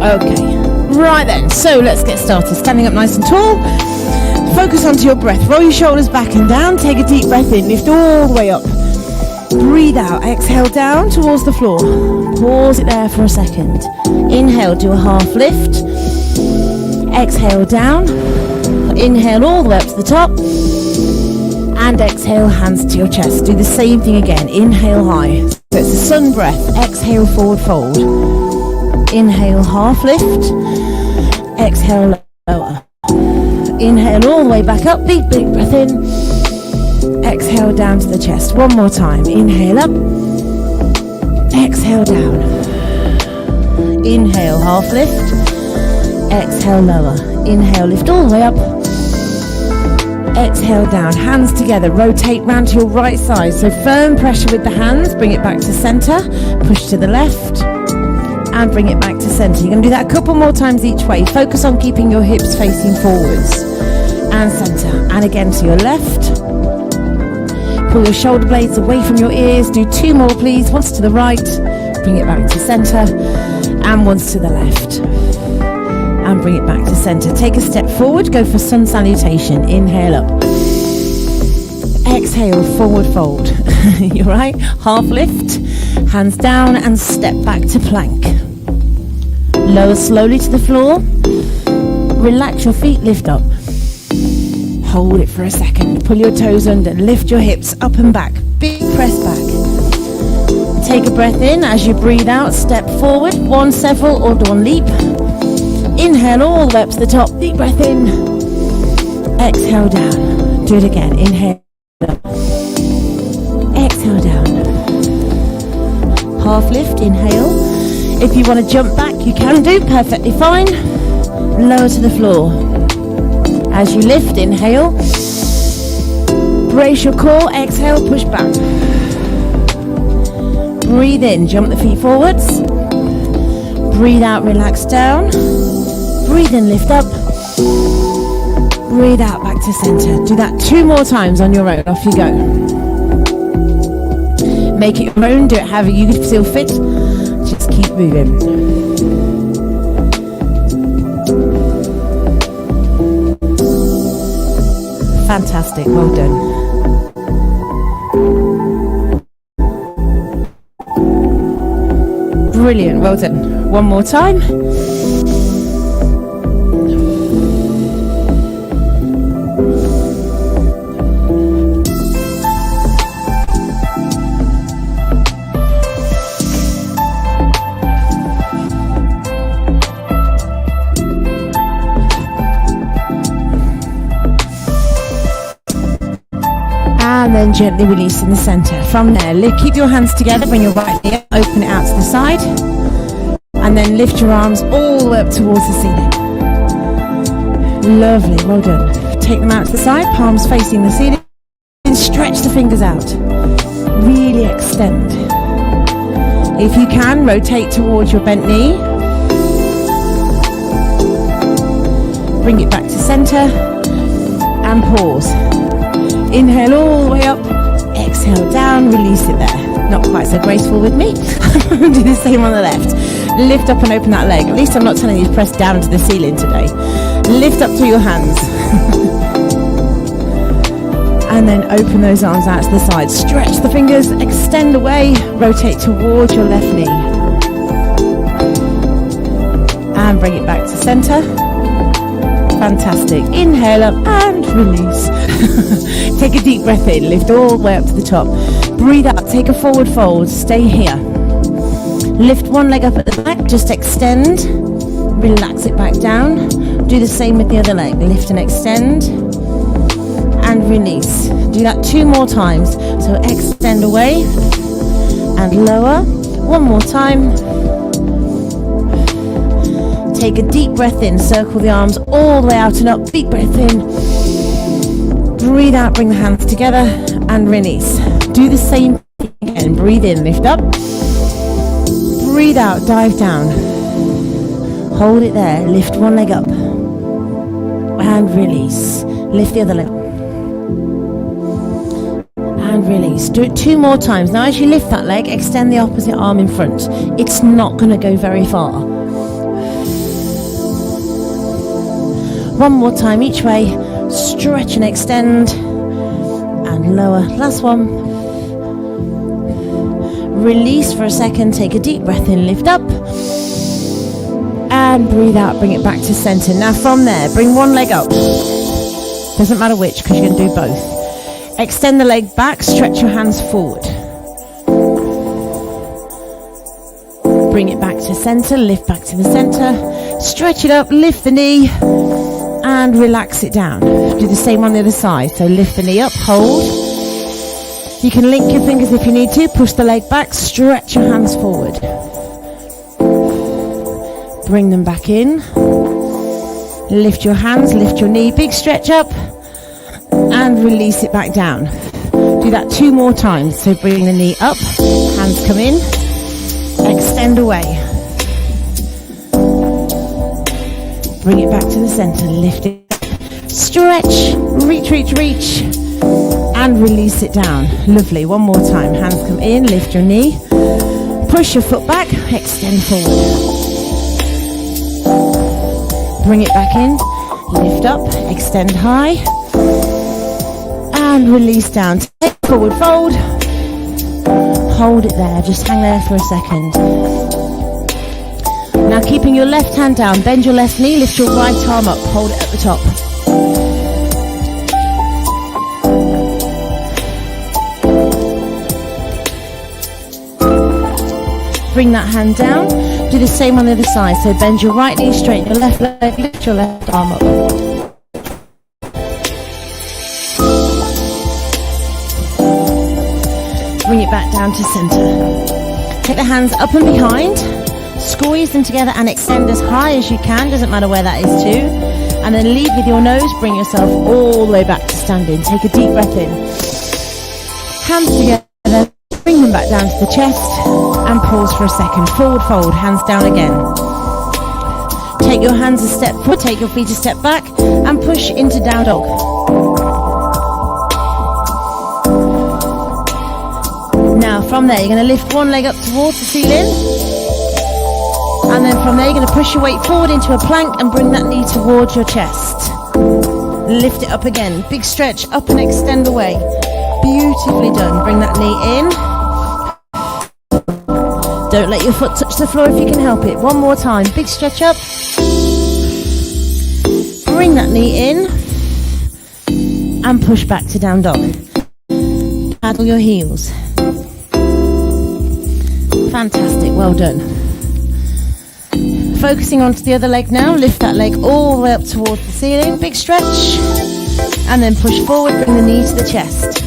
Okay, right then, so let's get started. Standing up nice and tall, focus onto your breath, roll your shoulders back and down, take a deep breath in, lift all the way up, breathe out, exhale down towards the floor, pause it there for a second, inhale, do a half lift, exhale down, inhale all the way up to the top, and exhale, hands to your chest. Do the same thing again, inhale high, so it's a sun breath, exhale, forward fold, inhale, half lift, exhale, lower, inhale all the way back up, deep breath in, exhale down to the chest, one more time, inhale up, exhale down, inhale, half lift, exhale, lower, inhale, lift all the way up, exhale down, hands together, rotate round to your right side, so firm pressure with the hands, bring it back to center, push to the left, and bring it back to center. You're going to do that a couple more times each way. Focus on keeping your hips facing forwards and center, and again to your left. Pull your shoulder blades away from your ears. Do 2 more please, once to the right, bring it back to center, and once to the left, and bring it back to center. Take a step forward, go for sun salutation, inhale up, exhale, forward fold. You're right, half lift, hands down, and step back to plank. Lower slowly to the floor, relax your feet, lift up, hold it for a second, pull your toes under, lift your hips up and back, big press back. Take a breath in, as you breathe out, step forward, 1 several or 1 leap, inhale all the way up to the top, deep breath in, exhale down, do it again, inhale up, exhale down, half lift, inhale. If you want to jump back, you can do, perfectly fine. Lower to the floor. As you lift, inhale. Brace your core, exhale, push back. Breathe in, jump the feet forwards. Breathe out, relax down. Breathe in, lift up. Breathe out, back to center. Do that 2 more times on your own, off you go. Make it your own, do it however you feel fit. Just keep moving. Fantastic, well done. Brilliant, well done. One more time. And then gently release in the center. From there, keep your hands together, bring your right knee up, open it out to the side, and then lift your arms all the way up towards the ceiling. Lovely, well done. Take them out to the side, palms facing the ceiling, and stretch the fingers out. Really extend. If you can, rotate towards your bent knee. Bring it back to center, and pause. Inhale all the way up, exhale down, release it there. Not quite so graceful with me. Do the same on the left. Lift up and open that leg. At least I'm not telling you to press down to the ceiling today. Lift up through your hands. And then open those arms out to the side. Stretch the fingers, extend away, rotate towards your left knee. And bring it back to center. Fantastic. Inhale up and release. Take a deep breath in, lift all the way up to the top. Breathe out, take a forward fold, stay here. Lift one leg up at the back, just extend. Relax it back down. Do the same with the other leg. Lift and extend. And release. Do that 2 more times. So extend away and lower. One more time. Take a deep breath in, circle the arms all the way out and up, deep breath in. Breathe out, bring the hands together and release. Do the same thing again, breathe in, lift up. Breathe out, dive down. Hold it there, lift one leg up. And release. Lift the other leg. And release. Do it 2 more times. Now as you lift that leg, extend the opposite arm in front. It's not going to go very far. One more time each way. Stretch and extend. And lower. Last one. Release for a second. Take a deep breath in. Lift up. And breathe out. Bring it back to center. Now from there, bring one leg up. Doesn't matter which, because you're going to do both. Extend the leg back. Stretch your hands forward. Bring it back to center. Lift back to the center. Stretch it up. Lift the knee. And relax it down. Do the same on the other side. So lift the knee up, hold. You can link your fingers if you need to. Push the leg back, stretch your hands forward. Bring them back in. Lift your hands, lift your knee, big stretch up. And release it back down. Do that 2 more times. So bring the knee up, hands come in, extend away. Bring it back to the center, lift it up, stretch, reach, reach, reach, and release it down. Lovely, one more time. Hands come in, lift your knee, push your foot back, extend forward. Bring it back in, lift up, extend high, and release down. Take forward fold, hold it there, just hang there for a second. Now keeping your left hand down, bend your left knee, lift your right arm up, hold it at the top. Bring that hand down, do the same on the other side, so bend your right knee, straighten your left leg, lift your left arm up. Bring it back down to center. Take the hands up and behind. Squeeze them together and extend as high as you can, doesn't matter where that is too. And then lead with your nose, bring yourself all the way back to standing. Take a deep breath in. Hands together, bring them back down to the chest and pause for a second. Forward fold, hands down again. Take your hands a step forward, take your feet a step back and push into down dog. Now from there, you're going to lift one leg up towards the ceiling. And then from there, you're going to push your weight forward into a plank and bring that knee towards your chest. Lift it up again. Big stretch, up and extend away. Beautifully done. Bring that knee in. Don't let your foot touch the floor if you can help it. One more time. Big stretch up. Bring that knee in. And push back to down dog. Paddle your heels. Fantastic. Well done. Focusing onto the other leg now, lift that leg all the way up towards the ceiling, big stretch, and then push forward, bring the knee to the chest.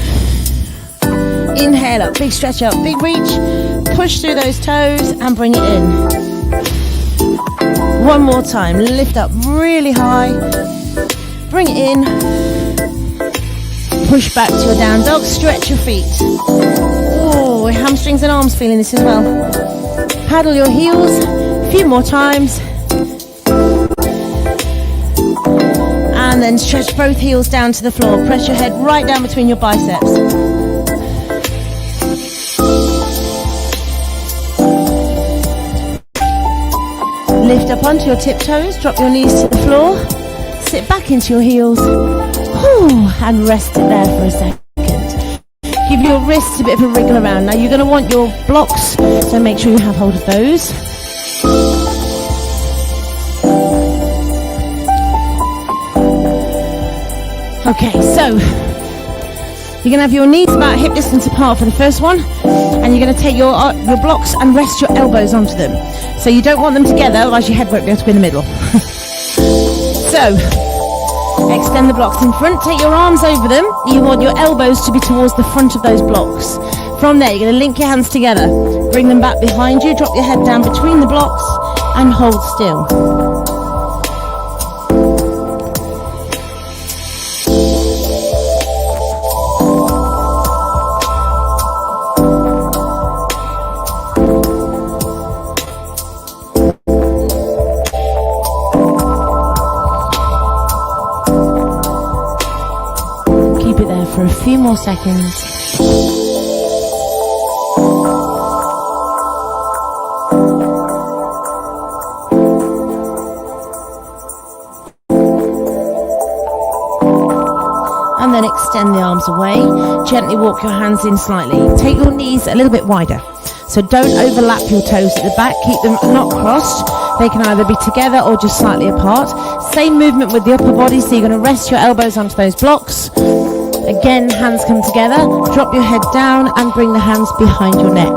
Inhale up, big stretch up, big reach, push through those toes and bring it in. One more time, lift up really high, bring it in, push back to a down dog, stretch your feet. Oh, hamstrings and arms feeling this as well. Paddle your heels. A few more times. And then stretch both heels down to the floor. Press your head right down between your biceps. Lift up onto your tiptoes, drop your knees to the floor, sit back into your heels, and rest it there for a second. Give your wrists a bit of a wriggle around. Now you're going to want your blocks, so make sure you have hold of those. Okay, so you're going to have your knees about hip distance apart for the first one, and you're going to take your blocks and rest your elbows onto them. So you don't want them together, otherwise your head won't be able to be in the middle. So extend the blocks in front, take your arms over them. You want your elbows to be towards the front of those blocks. From there, you're going to link your hands together, bring them back behind you, drop your head down between the blocks and hold still. For a few more seconds. and then extend the arms away. Gently walk your hands in slightly. Take your knees a little bit wider. So don't overlap your toes at the back. Keep them not crossed. They can either be together or just slightly apart. Same movement with the upper body. So you're going to rest your elbows onto those blocks. Again, hands come together. Drop your head down and bring the hands behind your neck.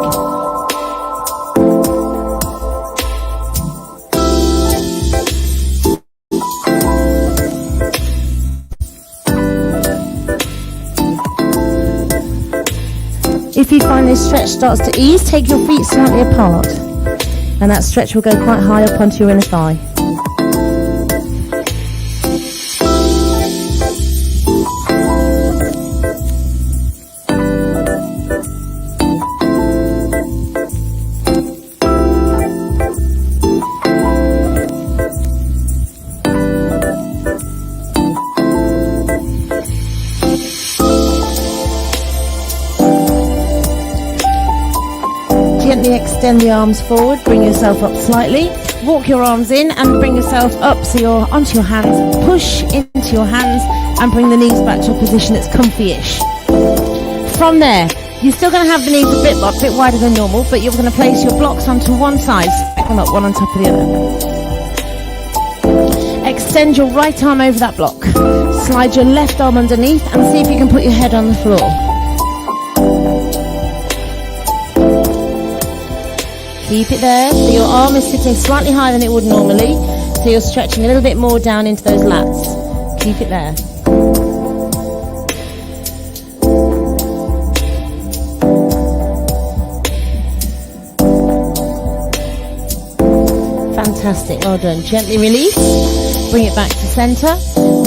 If you find this stretch starts to ease, take your feet slightly apart. And that stretch will go quite high up onto your inner thigh. Gently extend the arms forward, bring yourself up slightly, walk your arms in and bring yourself up so you're onto your hands, push into your hands and bring the knees back to a position that's comfy-ish. From there, you're still going to have the knees a bit wider than normal, but you're going to place your blocks onto one side, stack them up one on top of the other. Extend your right arm over that block, slide your left arm underneath and see if you can put your head on the floor. Keep it there, so your arm is sitting slightly higher than it would normally, so you're stretching a little bit more down into those lats. Keep it there. Fantastic, well done. Gently release, bring it back to centre,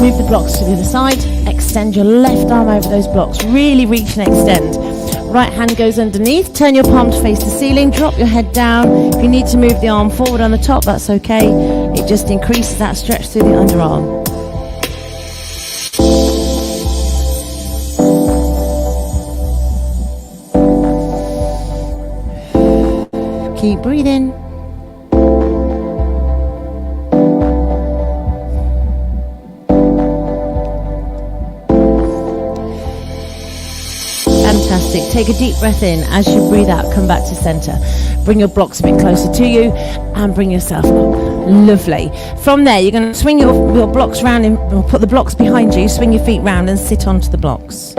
move the blocks to the other side, extend your left arm over those blocks, really reach and extend. Right hand goes underneath, turn your palm to face the ceiling, drop your head down. If you need to move the arm forward on the top, that's okay. It just increases that stretch through the underarm. Keep breathing. Fantastic. Take a deep breath in. As you breathe out, come back to center. Bring your blocks a bit closer to you and bring yourself up. Lovely. From there, you're going to swing your blocks round and put the blocks behind you, swing your feet round and sit onto the blocks.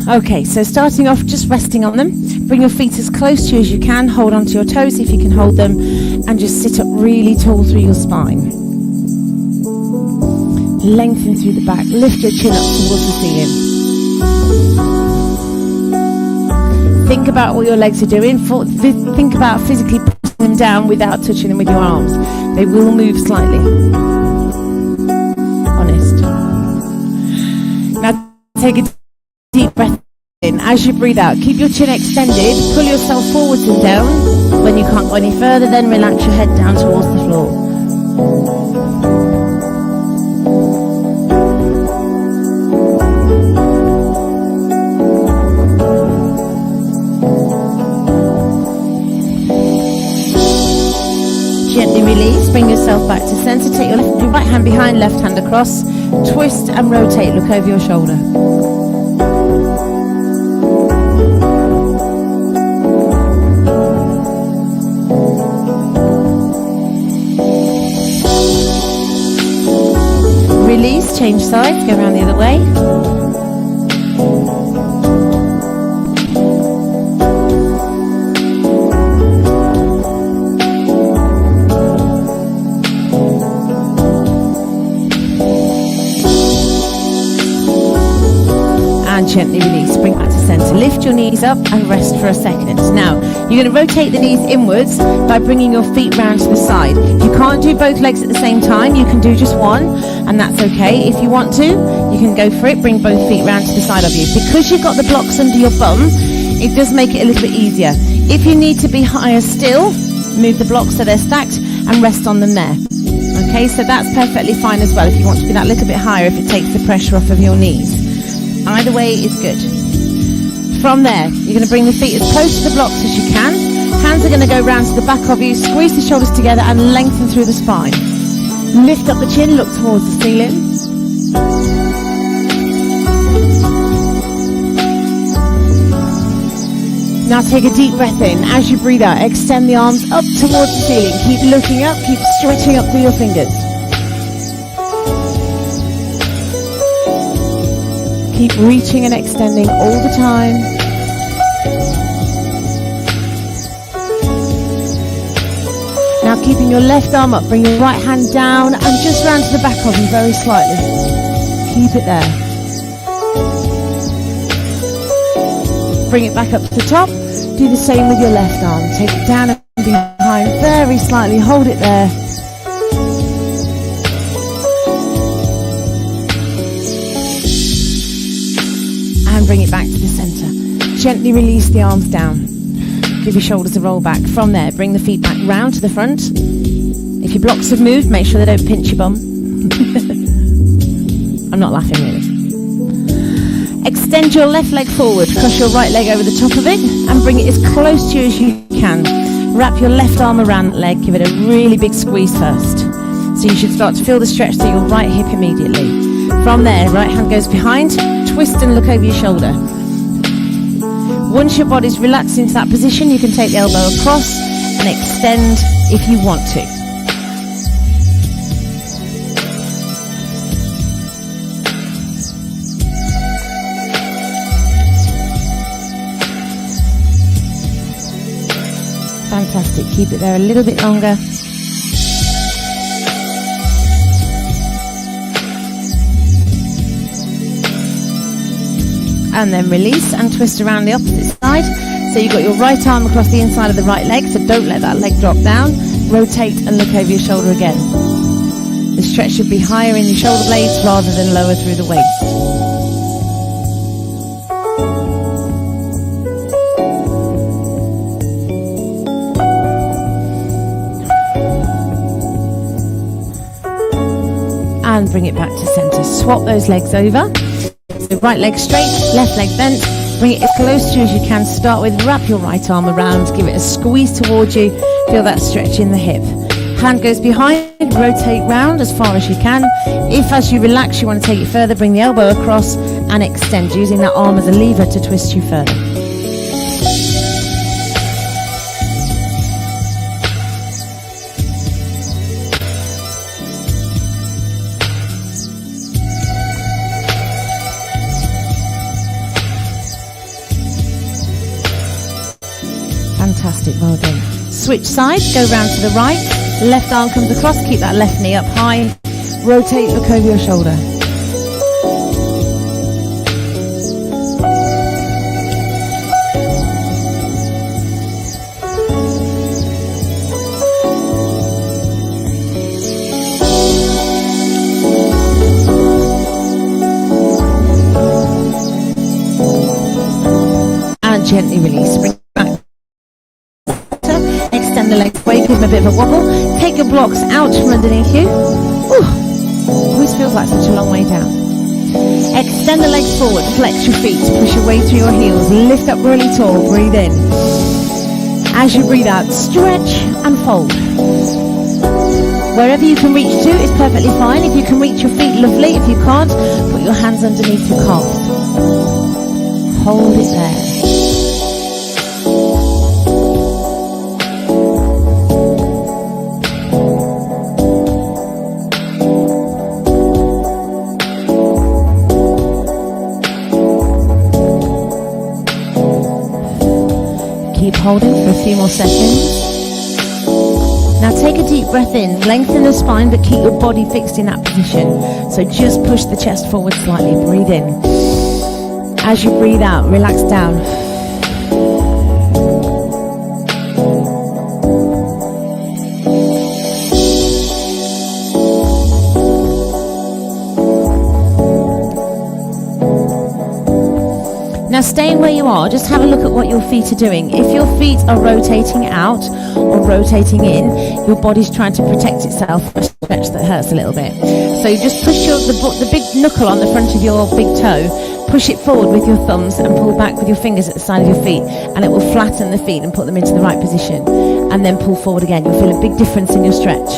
Okay, so starting off, just resting on them. Bring your feet as close to you as you can. Hold onto your toes if you can hold them. And just sit up really tall through your spine. Lengthen through the back. Lift your chin up towards the ceiling. Think about what your legs are doing. Think about physically putting them down without touching them with your arms. They will move slightly. Honest. Now take a deep breath in. As you breathe out, keep your chin extended, pull yourself forwards and down. When you can't go any further, then relax your head down towards the floor. Gently release, bring yourself back to center, take your right hand behind, left hand across, twist and rotate, look over your shoulder. Release, change sides, go around the other way. And gently release, bring back to center. Lift your knees up and rest for a second. Now, you're going to rotate the knees inwards by bringing your feet round to the side. If you can't do both legs at the same time, you can do just one, and that's okay. If you want to, you can go for it, bring both feet round to the side of you. Because you've got the blocks under your bum, it does make it a little bit easier. If you need to be higher still, move the blocks so they're stacked and rest on them there. Okay, so that's perfectly fine as well if you want to be that little bit higher, if it takes the pressure off of your knees. Either way is good. From there, you're going to bring the feet as close to the blocks as you can. Hands are going to go round to the back of you. Squeeze the shoulders together and lengthen through the spine. Lift up the chin, look towards the ceiling. Now take a deep breath in. As you breathe out, extend the arms up towards the ceiling. Keep looking up, keep stretching up through your fingers. Keep reaching and extending all the time. Now keeping your left arm up, bring your right hand down and just round to the back of you very slightly. Keep it there. Bring it back up to the top. Do the same with your left arm. Take it down and behind very slightly. Hold it there. And bring it back to the center. Gently release the arms down. Give your shoulders a roll back. From there, bring the feet back round to the front. If your blocks have moved, make sure they don't pinch your bum. I'm not laughing really. Extend your left leg forward, cross your right leg over the top of it and bring it as close to you as you can. Wrap your left arm around that leg, give it a really big squeeze first. So you should start to feel the stretch through your right hip immediately. From there, right hand goes behind, twist and look over your shoulder. Once your body's relaxed into that position, you can take the elbow across and extend if you want to. Fantastic. Keep it there a little bit longer. And then release and twist around the opposite side. So you've got your right arm across the inside of the right leg, so don't let that leg drop down. Rotate and look over your shoulder again. The stretch should be higher in your shoulder blades rather than lower through the waist. And bring it back to center. Swap those legs over. So right leg straight, left leg bent. Bring it as close to you as you can. Start with wrap your right arm around. Give it a squeeze towards you. Feel that stretch in the hip. Hand goes behind. Rotate round as far as you can. If as you relax you want to take it further, bring the elbow across and extend, using that arm as a lever to twist you further. Fantastic, well done. Switch sides, go round to the right. Left arm comes across, keep that left knee up high. Rotate, look over your shoulder. And gently release. Bring the legs away, give them a bit of a wobble. Take your blocks out from underneath you. Always feels like such a long way down. Extend the legs forward, flex your feet, push your way through your heels, lift up really tall, breathe in. As you breathe out, stretch and fold. Wherever you can reach to is perfectly fine. If you can reach your feet, lovely. If you can't, put your hands underneath your calves. Hold it there. Keep holding for a few more seconds. Now take a deep breath in, lengthen the spine but keep your body fixed in that position. So just push the chest forward slightly, breathe in. As you breathe out, relax down. Now staying where you are, just have a look at what your feet are doing. If your feet are rotating out or rotating in, your body's trying to protect itself from a stretch that hurts a little bit. So you just push the big knuckle on the front of your big toe, Push it forward with your thumbs and pull back with your fingers at the side of your feet, and it will flatten the feet and put them into the right position. And then pull forward again. You'll feel a big difference in your stretch.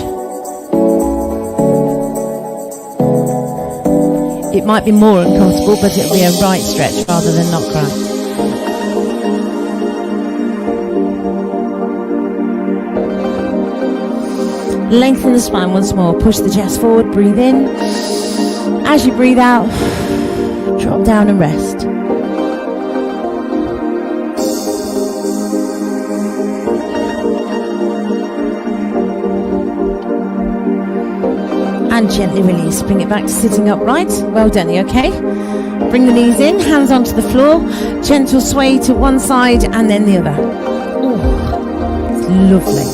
It might be more uncomfortable, but it'll be a right stretch rather than not right. Lengthen the spine once more. Push the chest forward. Breathe in. As you breathe out, drop down and rest. And gently release. Bring it back to sitting upright. Well done, you okay? Bring the knees in, hands onto the floor. Gentle sway to one side and then the other. Oh, it's lovely.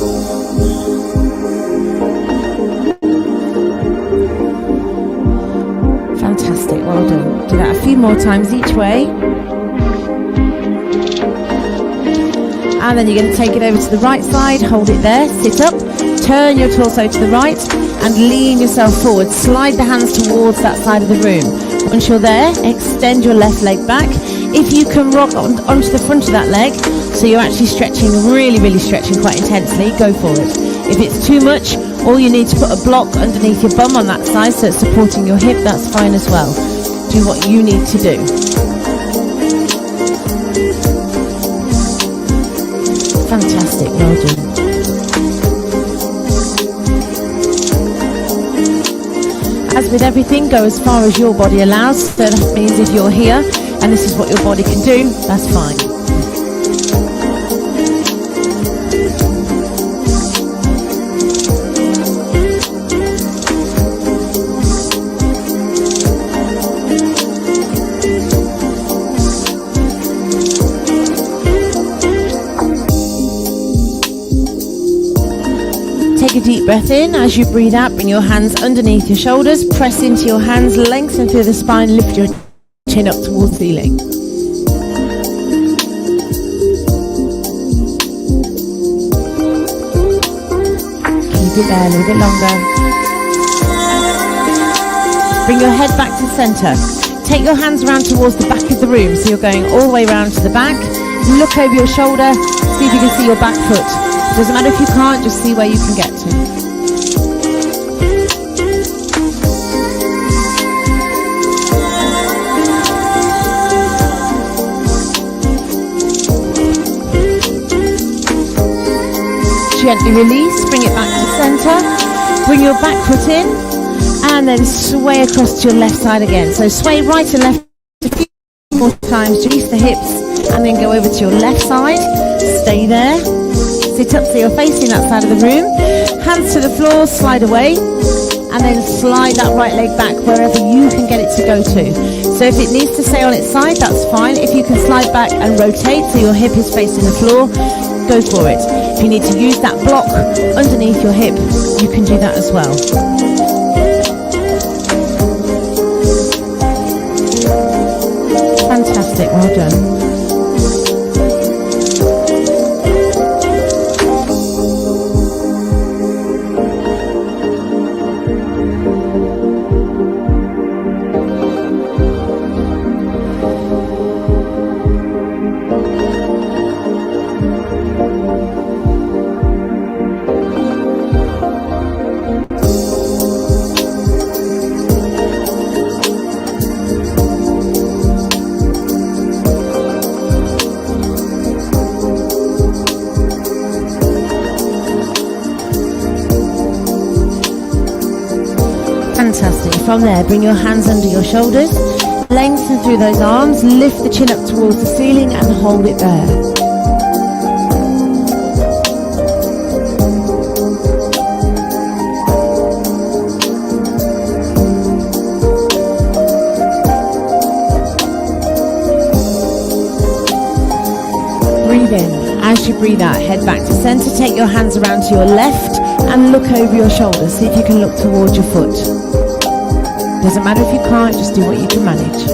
Fantastic, well done. Do that a few more times each way. And then you're going to take it over to the right side, hold it there, sit up, turn your torso to the right and lean yourself forward. Slide the hands towards that side of the room. Once you're there, extend your left leg back. If you can rock onto the front of that leg, so you're actually stretching, really stretching quite intensely, go for it. If it's too much, or you need to put a block underneath your bum on that side so it's supporting your hip, that's fine as well. Do what you need to do. Fantastic, well done. As with everything, go as far as your body allows. So that means if you're here and this is what your body can do, that's fine. Take a deep breath in. As you breathe out, bring your hands underneath your shoulders, press into your hands, lengthen through the spine, lift your chin up towards the ceiling. Keep it there a little bit longer. Bring your head back to the centre. Take your hands around towards the back of the room, so you're going all the way around to the back. Look over your shoulder, see if you can see your back foot. Doesn't matter if you can't, just see where you can get to. Gently release, bring it back to the centre. Bring your back foot in and then sway across to your left side again. So sway right and left a few more times, release the hips and then go over to your left side. Stay there. Sit up so you're facing that side of the room. Hands to the floor, slide away, and then slide that right leg back wherever you can get it to go to. So if it needs to stay on its side, that's fine. If you can slide back and rotate so your hip is facing the floor, go for it. If you need to use that block underneath your hip, you can do that as well. Fantastic, well done. Fantastic. From there, bring your hands under your shoulders, lengthen through those arms, lift the chin up towards the ceiling and hold it there. Breathe in. As you breathe out, head back to center, take your hands around to your left and look over your shoulders. See if you can look towards your foot. Doesn't matter if you can't, just do what you can manage.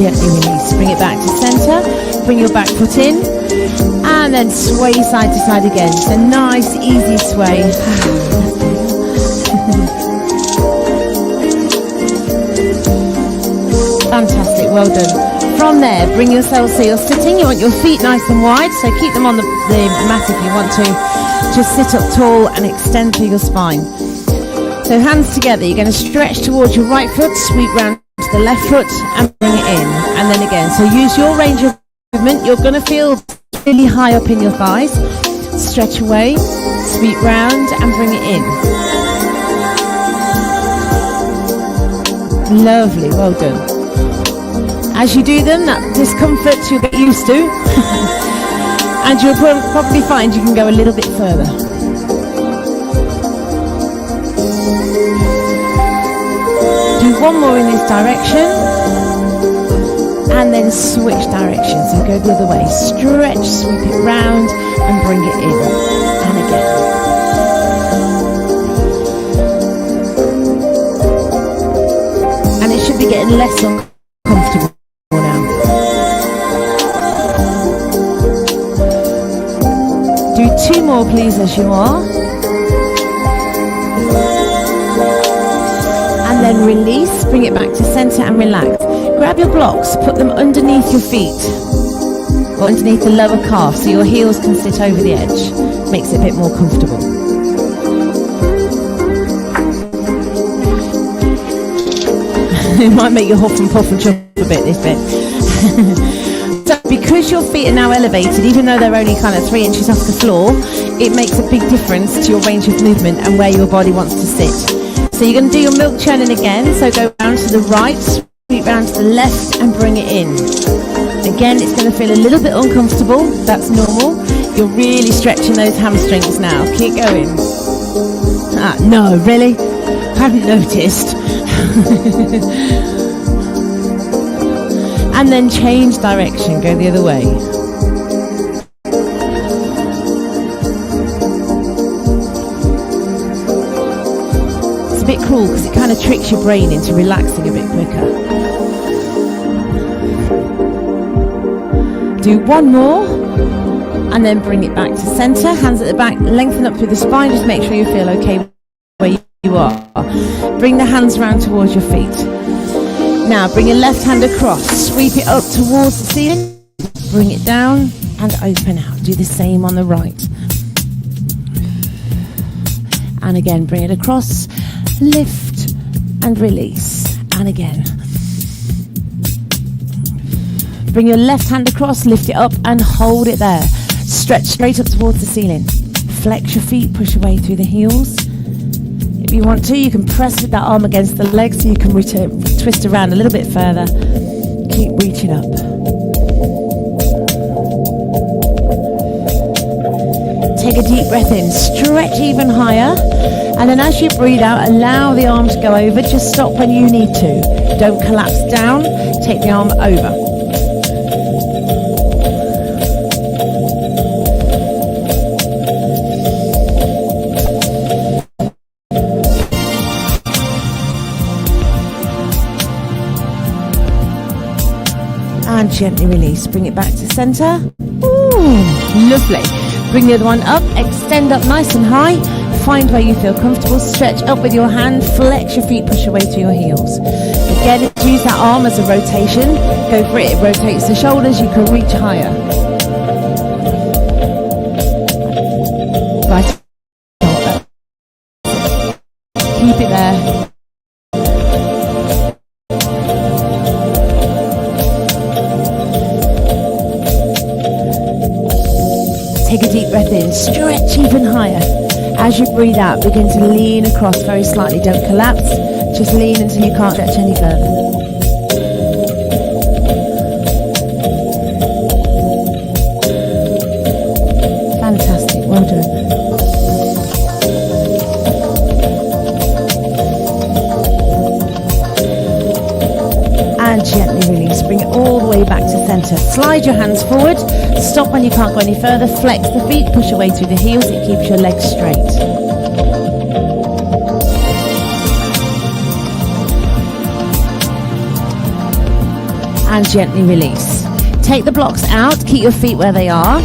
gently release. Bring it back to center. Bring your back foot in. And then sway side to side again. So nice, easy sway. Fantastic, well done. From there, bring yourself so you're sitting. You want your feet nice and wide, so keep them on the mat if you want to. Just sit up tall and extend through your spine. So hands together, you're going to stretch towards your right foot, sweep round to the left foot and bring it in. And then again, so use your range of movement. You're going to feel really high up in your thighs. Stretch away, sweep round and bring it in. Lovely, well done. As you do them, that discomfort you'll get used to. And you'll probably find you can go a little bit further. Do one more in this direction. And then Switch directions. So go the other way. Stretch, sweep it round and bring it in. And again. And it should be getting less uncomfortable now. Do 2 more please as you are. And then release, bring it back to center and relax. Grab your blocks, put them underneath your feet or underneath the lower calf so your heels can sit over the edge. Makes it a bit more comfortable. It might make you huff and puff and jump a bit, this bit. So because your feet are now elevated, even though they're only kind of 3 inches off the floor, it makes a big difference to your range of movement and where your body wants to sit. So you're going to do your milk churning again, so go round to the right, sweep round to the left and bring it in. Again, it's going to feel a little bit uncomfortable, that's normal. You're really stretching those hamstrings now, keep going. No, really? I haven't noticed. And then change direction, go the other way. It's a bit cruel because it kind of tricks your brain into relaxing a bit quicker. Do 1 more and then bring it back to center. Hands at the back, lengthen up through the spine, just make sure you feel okay where you are. Bring the hands round towards your feet. Now bring your left hand across, sweep it up towards the ceiling, bring it down and open out. Do the same on the right. And again, bring it across, lift and release. And again. Bring your left hand across, lift it up and hold it there. Stretch straight up towards the ceiling. Flex your feet, push away through the heels. If you want to, you can press with that arm against the leg so you can twist around a little bit further. Keep reaching up. Take a deep breath in, stretch even higher. And then as you breathe out, allow the arm to go over. Just stop when you need to. Don't collapse down, take the arm over. And gently release. Bring it back to center. Ooh, lovely. Bring the other one up. Extend up nice and high. Find where you feel comfortable. Stretch up with your hand. Flex your feet. Push away to your heels. Again, use that arm as a rotation. Go for it. It rotates the shoulders. You can reach higher. Right. Keep it there. Take a deep breath in, stretch even higher. As you breathe out, begin to lean across very slightly. Don't collapse, just lean until you can't stretch any further. Fantastic, well done. And gently release, bring it all the way back to center. Slide your hands forward, stop when you can't go any further, flex the feet, push away through the heels, it keeps your legs straight. and gently release. Take the blocks out, keep your feet where they are.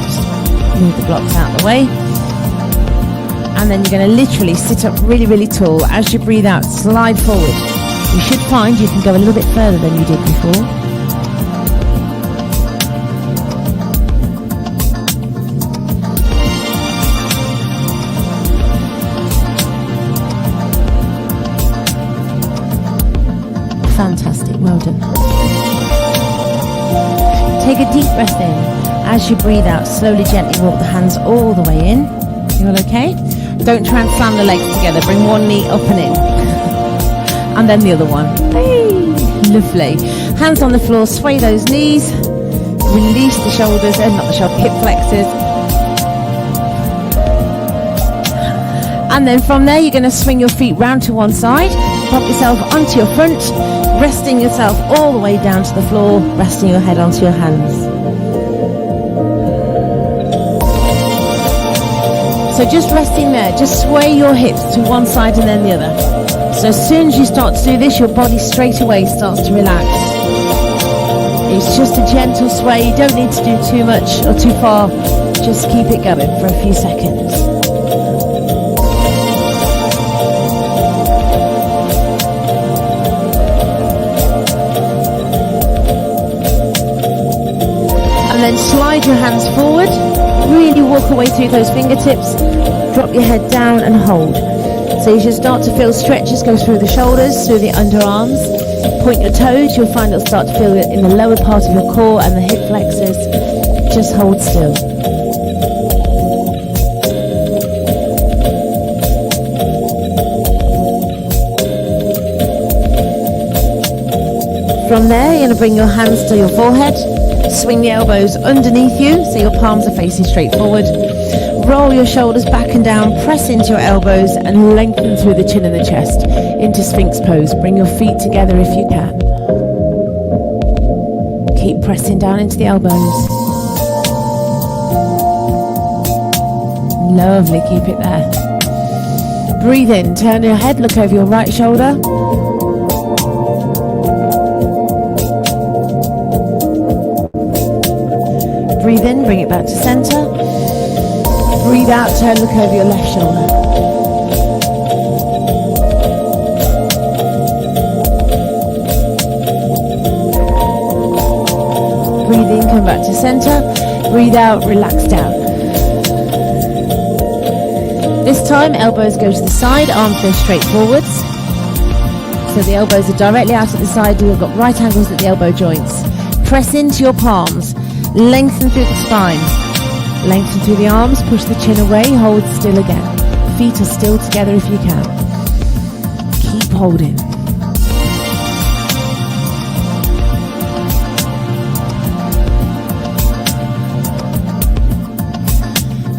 Just move the blocks out of the way. And then you're going to literally sit up really, really tall. As you breathe out, slide forward. You should find you can go a little bit further than you did before. Fantastic, well done. Take a deep breath in. As you breathe out, slowly, gently walk the hands all the way in. You all okay? Don't try and slam the legs together. Bring one knee up and in. And then the other one. Hey, lovely. Hands on the floor, sway those knees. Release the shoulders, not the shoulder, hip flexors. And then from there, you're going to swing your feet round to one side. Pop yourself onto your front, resting yourself all the way down to the floor, resting your head onto your hands. So just resting there, just sway your hips to one side and then the other. So as soon as you start to do this, your body straight away starts to relax. It's just a gentle sway, you don't need to do too much or too far, just keep it going for a few seconds. And then slide your hands forward. Really walk away through those fingertips. Drop your head down and hold. So you should start to feel stretches go through the shoulders, through the underarms. Point your toes. You'll find it'll start to feel it in the lower part of your core and the hip flexors. Just hold still. From there, you're going to bring your hands to your forehead. Swing the elbows underneath you so your palms are facing straight forward. Roll your shoulders back and down, press into your elbows and lengthen through the chin and the chest into Sphinx pose. Bring your feet together if you can. Keep pressing down into the elbows. Lovely, keep it there. Breathe in, turn your head, look over your right shoulder. Breathe in, bring it back to center. Breathe out, turn, look over your left shoulder. Breathe in, come back to center. Breathe out, relax down. This time, elbows go to the side, arms go straight forwards. So the elbows are directly out at the side. We've got right angles at the elbow joints. Press into your palms. Lengthen through the spine. Lengthen through the arms, push the chin away, hold still again. Feet are still together if you can. Keep holding.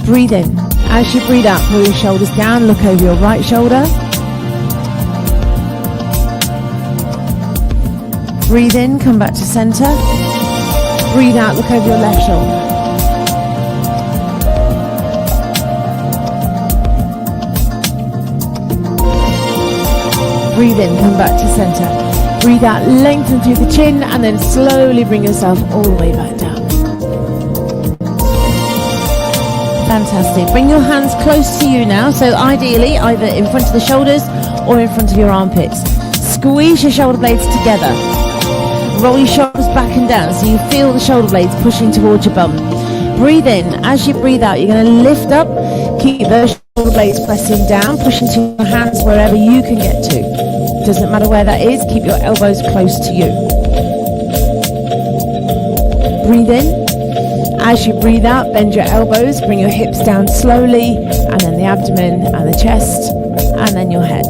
Breathe in. As you breathe out, pull your shoulders down, look over your right shoulder. Breathe in, come back to center. Breathe out, look over your left shoulder. Breathe in, come back to center. Breathe out, lengthen through the chin, and then slowly bring yourself all the way back down. Fantastic. Bring your hands close to you now. So ideally, either in front of the shoulders or in front of your armpits. Squeeze your shoulder blades together. Roll your shoulders back and down so you feel the shoulder blades pushing towards your bum. Breathe in. As you breathe out, you're going to lift up. Keep those shoulder blades pressing down, pushing to your hands wherever you can get to. Doesn't matter where that is, keep your elbows close to you. Breathe in. As you breathe out, bend your elbows, bring your hips down slowly, and then the abdomen and the chest, and then your head.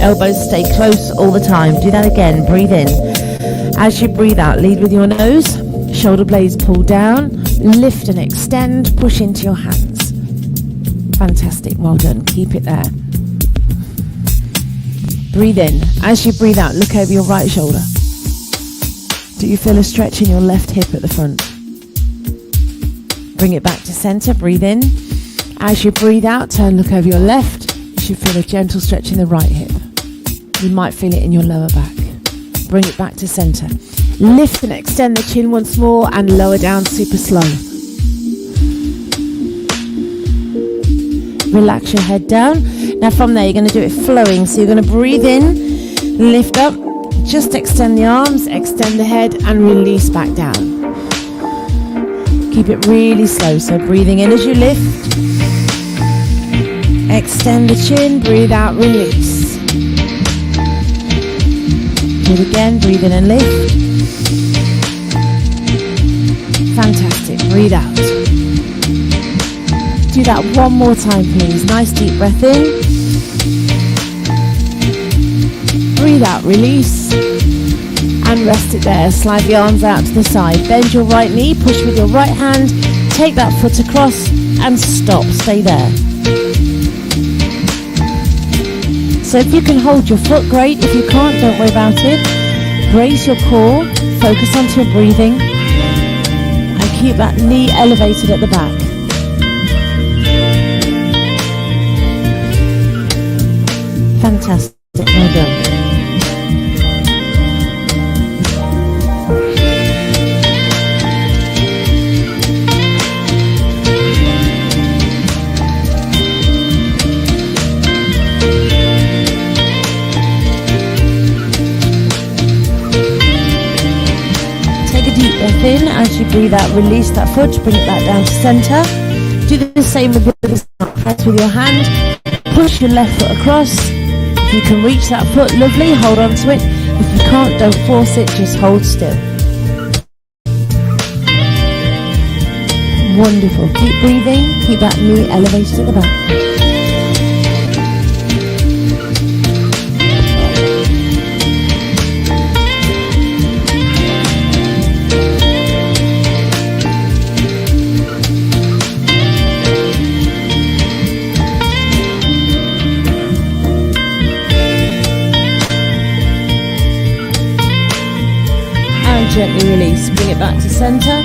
Elbows stay close all the time. Do that again. Breathe in. As you breathe out, lead with your nose, shoulder blades pull down, lift and extend, push into your hands. Fantastic, well done. Keep it there. Breathe in. As you breathe out, look over your right shoulder. Do you feel a stretch in your left hip at the front? Bring it back to center. Breathe in. As you breathe out, turn, look over your left. You should feel a gentle stretch in the right hip. You might feel it in your lower back. bring it back to center. Lift and extend the chin once more and lower down super slow. Relax your head down. Now from there, you're going to do it flowing. So you're going to breathe in, lift up, just extend the arms, extend the head, and release back down. Keep it really slow. So breathing in as you lift, extend the chin, breathe out, release. Do it again, breathe in and lift. Fantastic, breathe out. Do that one more time, please. Nice deep breath in. Breathe out, release. And rest it there. Slide the arms out to the side. Bend your right knee, push with your right hand. Take that foot across and stop. Stay there. So if you can hold your foot, great. If you can't, don't worry about it. Brace your core. Focus onto your breathing. And keep that knee elevated at the back. Fantastic, well done. Take a deep breath in. As you breathe out, release that foot, bring it back down to center. Do the same with the other side. Press with your hand, push your left foot across. If you can reach that foot, lovely, hold on to it. If you can't, don't force it, just hold still. Wonderful. Keep breathing, keep that knee elevated at the back. Gently release, bring it back to center.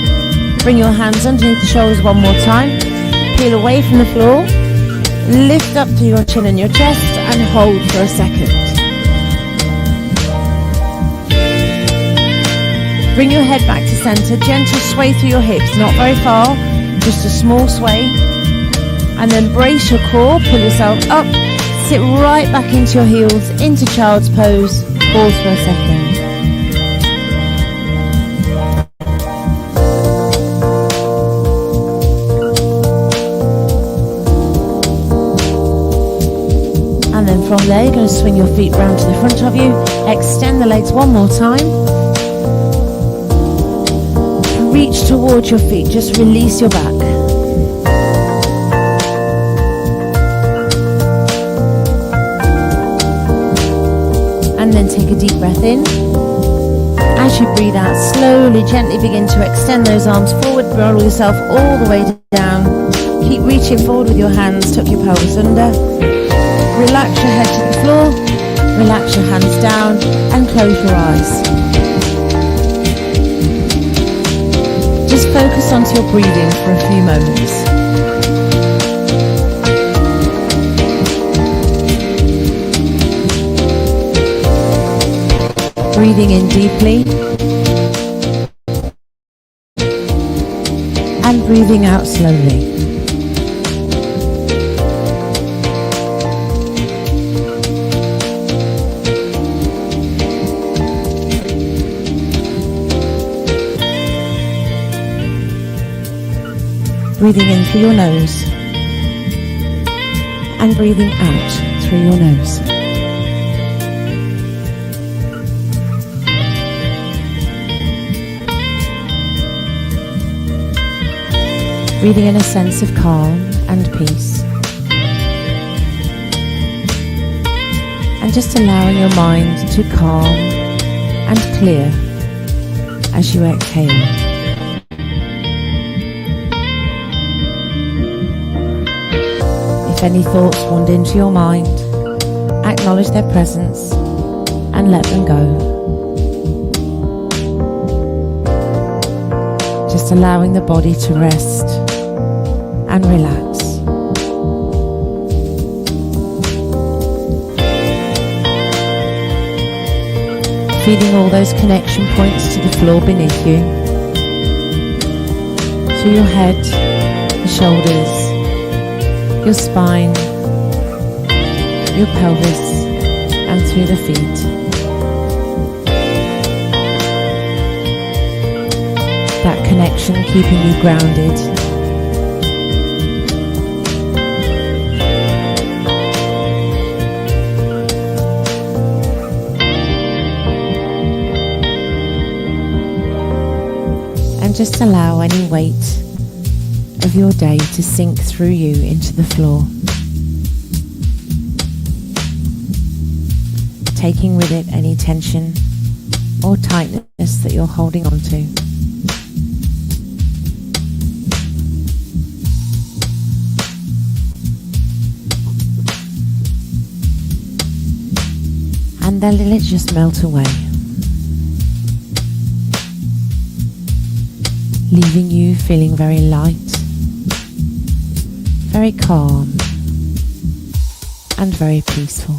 Bring your hands underneath the shoulders one more time. Peel away from the floor. Lift up to your chin and your chest and hold for a second. Bring your head back to center. Gentle sway through your hips, not very far, just a small sway. And then brace your core, pull yourself up, sit right back into your heels, into child's pose. Pause for a second. From there, you're going to swing your feet round to the front of you. Extend the legs one more time. Reach towards your feet. Just release your back. And then take a deep breath in. As you breathe out, slowly, gently begin to extend those arms forward. Roll yourself all the way down. Keep reaching forward with your hands. Tuck your pelvis under. Relax your head to the floor, relax your hands down and close your eyes. Just focus onto your breathing for a few moments. Breathing in deeply and breathing out slowly. Breathing in through your nose and breathing out through your nose. Breathing in a sense of calm and peace. And just allowing your mind to calm and clear as you exhale. If any thoughts wander into your mind, acknowledge their presence and let them go. Just allowing the body to rest and relax. feeling all those connection points to the floor beneath you, through your head, the shoulders, your spine, your pelvis, and through the feet. That connection keeping you grounded. And just allow any weight of your day to sink through you into the floor, taking with it any tension or tightness that you're holding on to. And then let it just melt away, leaving you feeling very light, very calm, and very peaceful.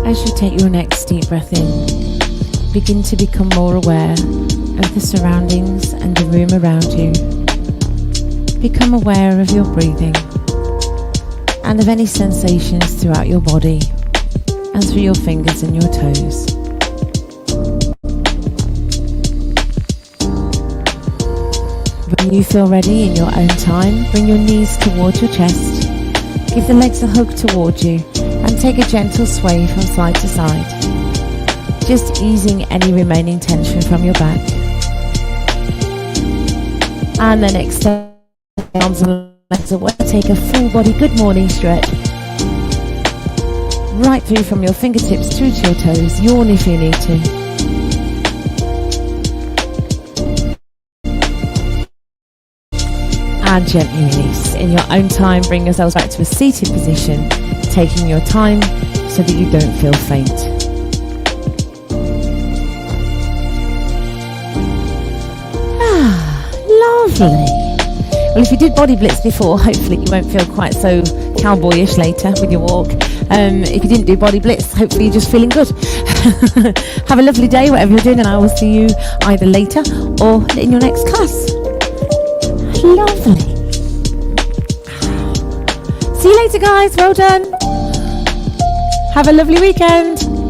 As you take your next deep breath in, begin to become more aware of the surroundings and the room around you. Become aware of your breathing and of any sensations throughout your body and through your fingers and your toes. When you feel ready in your own time, bring your knees towards your chest, give the legs a hug towards you, and take a gentle sway from side to side, just easing any remaining tension from your back. And then extend arms and legs away. Take a full body good morning stretch, right through from your fingertips through to your toes. Yawn if you need to. And gently release. In your own time, bring yourselves back to a seated position, taking your time so that you don't feel faint. Lovely. Well, if you did body blitz before, hopefully you won't feel quite so cowboyish later with your walk. If you didn't do body blitz, hopefully you're just feeling good. Have a lovely day, whatever you're doing, and I will see you either later or in your next class. Lovely. See you later, guys. Well done. Have a lovely weekend.